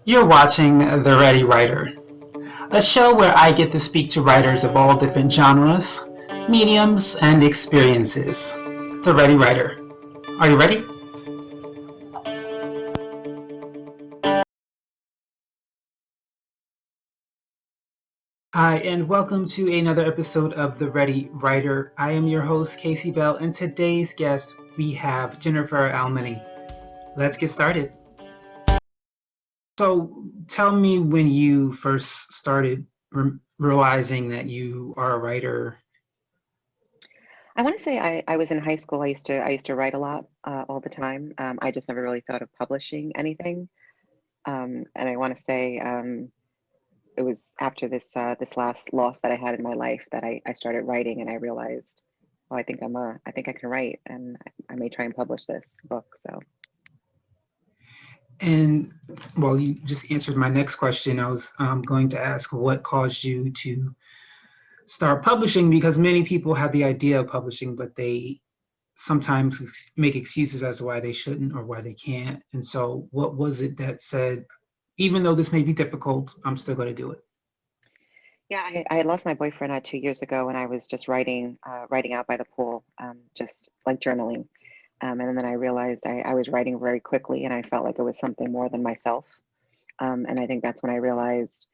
You're watching The Ready Writer, a show where I get to speak to writers of all different genres, mediums, and experiences. The Ready Writer. Are you ready? Hi, and welcome to another episode of The Ready Writer. I am your host, Casey Bell, and today's guest we have Jennifer Alemany. Let's get started. So, tell me when you first started realizing that you are a writer. I want to say I was in high school. I used to write a lot all the time. I just never really thought of publishing anything. And I want to say it was after this last loss that I had in my life that I started writing, and I realized, oh, I think I can write, and I may try and publish this book. So And well, you just answered my next question. I was going to ask what caused you to start publishing, because many people have the idea of publishing, but they sometimes make excuses as to why they shouldn't or why they can't. And so, what was it that said, even though this may be difficult, I'm still going to do it? yeah, I had lost my boyfriend 2 years ago, and I was just writing out by the pool, just like journaling. And then I realized I was writing very quickly, and I felt like it was something more than myself. And I think that's when I realized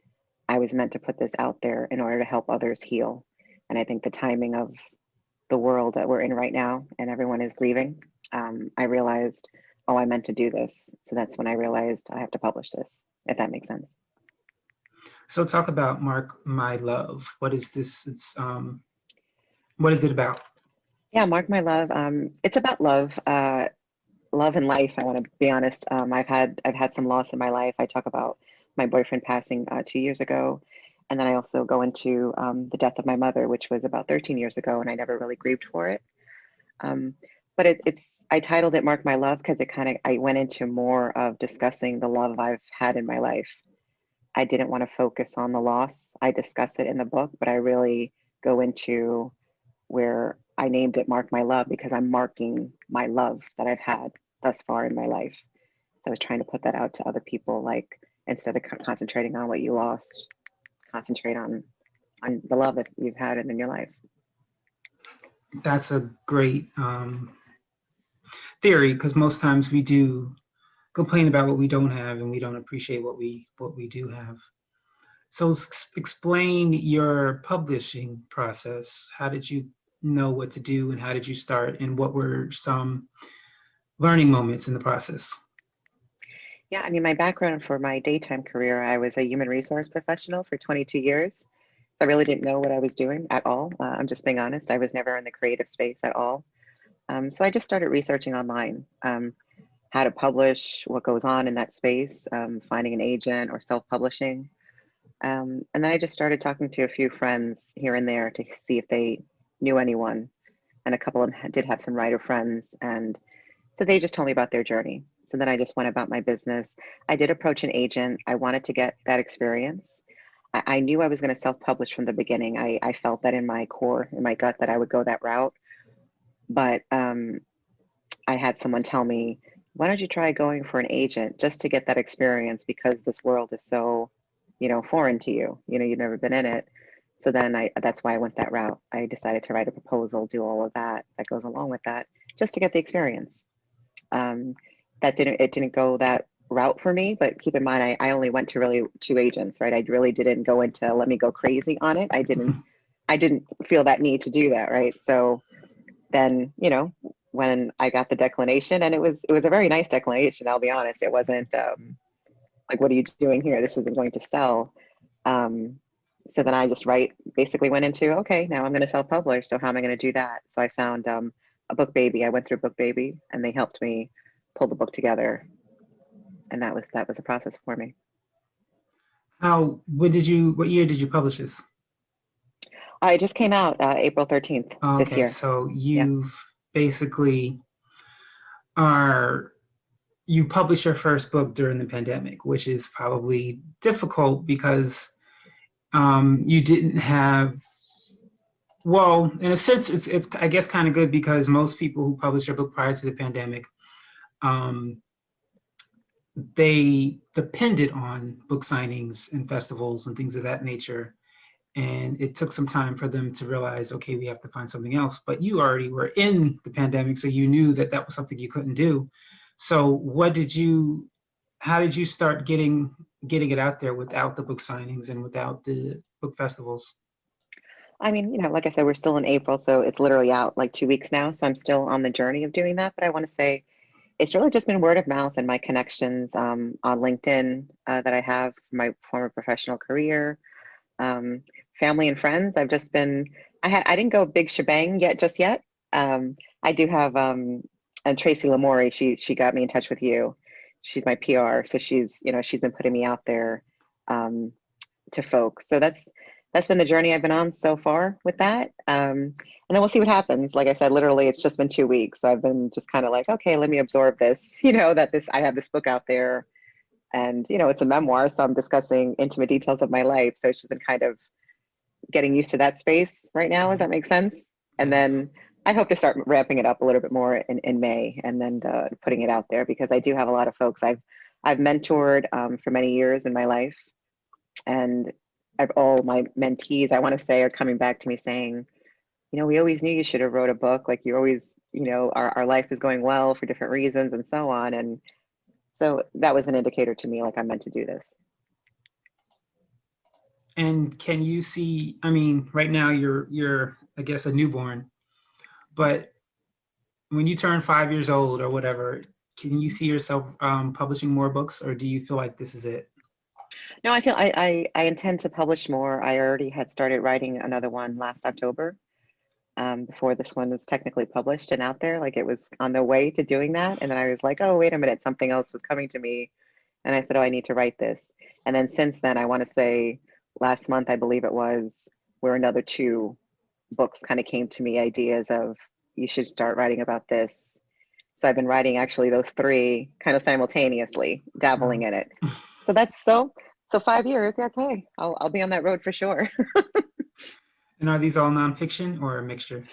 I was meant to put this out there in order to help others heal. And I think the timing of the world that we're in right now and everyone is grieving, I realized, oh, I meant to do this. So that's when I realized I have to publish this, if that makes sense. So, talk about Mark My Love. What is this? What is it about? Yeah, Mark My Love. It's about love, love and life. I want to be honest. I've had some loss in my life. I talk about my boyfriend passing 2 years ago, and then I also go into the death of my mother, which was about 13 years ago, and I never really grieved for it. Um, but it's I titled it Mark My Love because it kind of I went into more of discussing the love I've had in my life. I didn't want to focus on the loss. I discuss it in the book, but I really go into where I named it Mark My Love because I'm marking my love that I've had thus far in my life. So I was trying to put that out to other people, like instead of concentrating on what you lost, concentrate on the love that you've had in your life. That's a great theory, because most times we do complain about what we don't have and we don't appreciate what we do have. So, explain your publishing process. How did you know what to do, and how did you start, and what were some learning moments in the process? Yeah, I mean, my background for my daytime career, I was a human resource professional for 22 years. I really didn't know what I was doing at all. I'm just being honest. I was never in the creative space at all. So I just started researching online, how to publish, what goes on in that space, finding an agent or self-publishing. And then I just started talking to a few friends here and there to see if they knew anyone. And a couple of them did have some writer friends. And so they just told me about their journey. So then I just went about my business. I did approach an agent. I wanted to get that experience. I knew I was going to self publish from the beginning. I felt that in my core, in my gut, that I would go that route. But I had someone tell me, why don't you try going for an agent just to get that experience because this world is so, foreign to you. You've never been in it. So then that's why I went that route. I decided to write a proposal, do all of that goes along with that, just to get the experience. Um, it didn't go that route for me, but keep in mind, I only went to really two agents, right? I really didn't go into let me go crazy on it. I didn't feel that need to do that, right? So then, when I got the declination, and it was a very nice declination, I'll be honest. It wasn't like, what are you doing here? This isn't going to sell. Um, so then I just basically went into, okay, now I'm going to self-publish. So how am I going to do that? So I found a book baby. I went through book baby, and they helped me pull the book together, and that was the process for me. What year did you publish this? It just came out April 13th Oh, this okay, year. so Yeah. basically are you published your first book during the pandemic, which is probably difficult because you didn't have, well, in a sense, it's I guess kind of good, because most people who published their book prior to the pandemic, um, they depended on book signings and festivals and things of that nature. And it took some time for them to realize, okay, we have to find something else. But you already were in the pandemic, so you knew that that was something you couldn't do. So how did you start getting it out there without the book signings and without the book festivals? I mean, like I said, we're still in April, so it's literally out like 2 weeks now. So I'm still on the journey of doing that. But I want to say it's really just been word of mouth and my connections on LinkedIn that I have from my former professional career, um, family and friends. I've just been, I didn't go big shebang yet, just yet. I do have, and Tracy Lamori, she got me in touch with you. She's my PR. So she's been putting me out there um, to folks. So that's been the journey I've been on so far with that. And then we'll see what happens. Like I said, literally, it's just been 2 weeks. So I've been just kind of like, okay, let me absorb this, that I have this book out there and, it's a memoir. So I'm discussing intimate details of my life. So it's just been kind of getting used to that space right now. Does that make sense? And Yes. then I hope to start ramping it up a little bit more in May and then putting it out there because I do have a lot of folks I've mentored for many years in my life. And all my mentees, I want to say, are coming back to me saying, we always knew you should have wrote a book. Like you always, our life is going well for different reasons and so on. And so that was an indicator to me, like I'm meant to do this. And can you see, I mean, right now you're I guess a newborn, but when you turn 5 years old or whatever, can you see yourself publishing more books, or do you feel like this is it? No, I feel I intend to publish more. I already had started writing another one last October, before this one was technically published and out there. Like it was on the way to doing that. And then I was like, oh, wait a minute, something else was coming to me. And I said, oh, I need to write this. And then since then, I want to say last month, I believe it was, where another two books kind of came to me, ideas of you should start writing about this. So I've been writing actually those three kind of simultaneously, dabbling Um, in it. So that's so 5 years. Yeah, okay, I'll be on that road for sure. and are these all nonfiction or a mixture?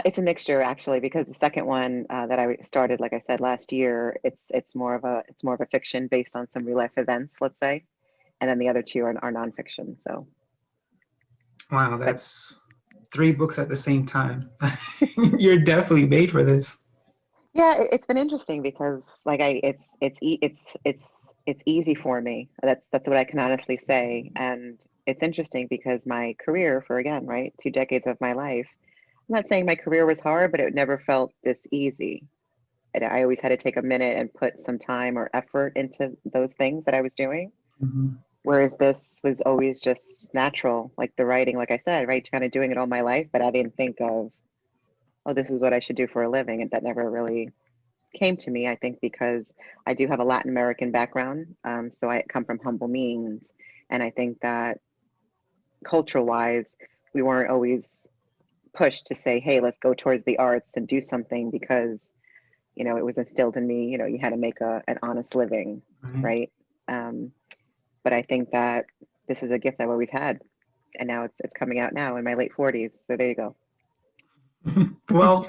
It's a mixture actually, because the second one that I started, like I said, last year, it's more of a fiction based on some real life events, let's say, and then the other two are nonfiction. So, Wow, but that's three books at the same time. You're definitely made for this. yeah, it's been interesting because like it's easy for me. That's what I can honestly say, and it's interesting because my career for, again, right, 2 decades of my life. I'm not saying my career was hard, but it never felt this easy. And I always had to take a minute and put some time or effort into those things that I was doing. Mhm. Whereas this was always just natural, like the writing, like I said, right, kind of doing it all my life, but I didn't think of, oh, this is what I should do for a living. And that never really came to me, I think, because I do have a Latin American background. So I come from humble means. And I think that cultural wise, we weren't always pushed to say, hey, let's go towards the arts and do something because, it was instilled in me, you had to make an honest living, Right. right? Um, but I think that this is a gift I've always had. And now it's coming out now in my late 40s. So there you go. Well,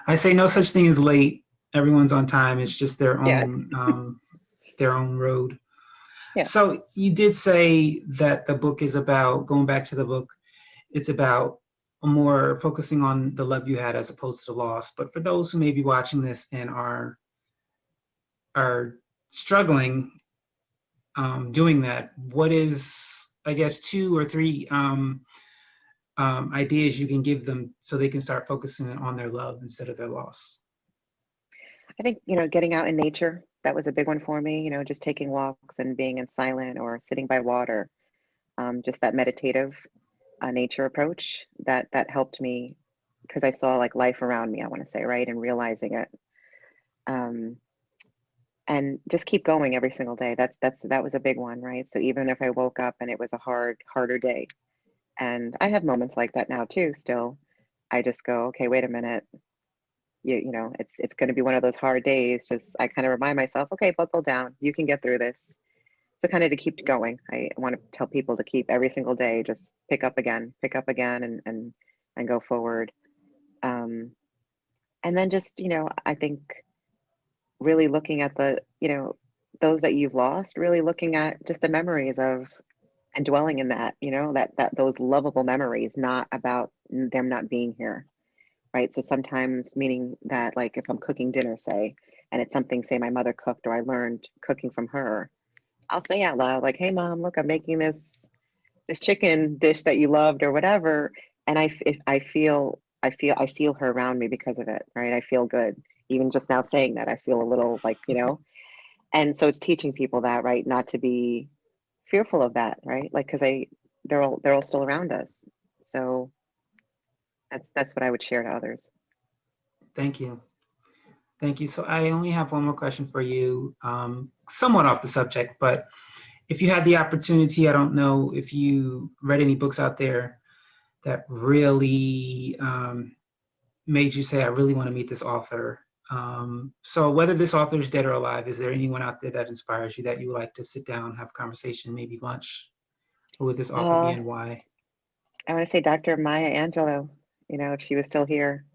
I say no such thing as late. Everyone's on time. It's just Yeah. their own road. Yeah. So you did say that the book is about, going back to the book, it's about more focusing on the love you had as opposed to the loss. But for those who may be watching this and are struggling doing that, what is, I guess, two or three ideas you can give them so they can start focusing on their love instead of their loss? I think, getting out in nature, that was a big one for me, just taking walks and being in silent or sitting by water, just that meditative nature approach that helped me because I saw like life around me, I want to say, right, and realizing it. Um, and just keep going every single day. That was a big one, right? So even if I woke up and it was a harder day, and I have moments like that now too, still, I just go, okay, wait a minute. It's going to be one of those hard days. Just I kind of remind myself, okay, buckle down. You can get through this. So kind of to keep going. I want to tell people to keep every single day, just pick up again, and go forward. Um, and then just, I think really looking at the, those that you've lost, really looking at just the memories of and dwelling in that, that those lovable memories, not about them not being here, right? So sometimes meaning that like if I'm cooking dinner, say, and it's something, say my mother cooked or I learned cooking from her, I'll say out loud, like, hey mom, look, I'm making this chicken dish that you loved or whatever. And I feel her around me because of it, right? I feel good. Even just now saying that, I feel a little like, and so it's teaching people that, right? Not to be fearful of that, right? Like, cause they're all still around us. So that's what I would share to others. Thank you. Thank you. So I only have one more question for you, somewhat off the subject, but if you had the opportunity, I don't know if you read any books out there that really made you say, I really want to meet this author. So whether this author is dead or alive, is there anyone out there that inspires you that you would like to sit down, have a conversation, maybe lunch? Who would this author be Uh, and why? I want to say Dr. Maya Angelou, if she was still here.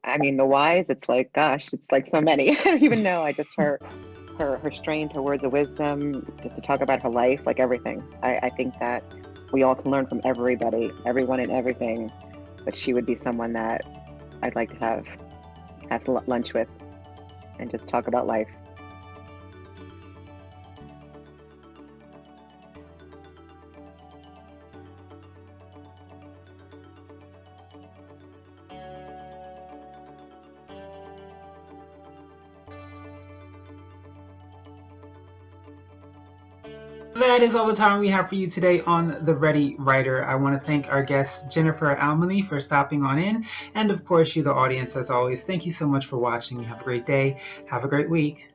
I mean, the whys, it's like, gosh, it's like so many. I don't even know. I just her strength, her words of wisdom, just to talk about her life, like everything. I think that we all can learn from everybody, everyone and everything. But she would be someone that I'd like to have lunch with and just talk about life. That is all the time we have for you today on The Ready Writer. I want to thank our guest, Jennifer Alemany, for stopping on in. And of course, you, the audience, as always, thank you so much for watching. Have a great day. Have a great week.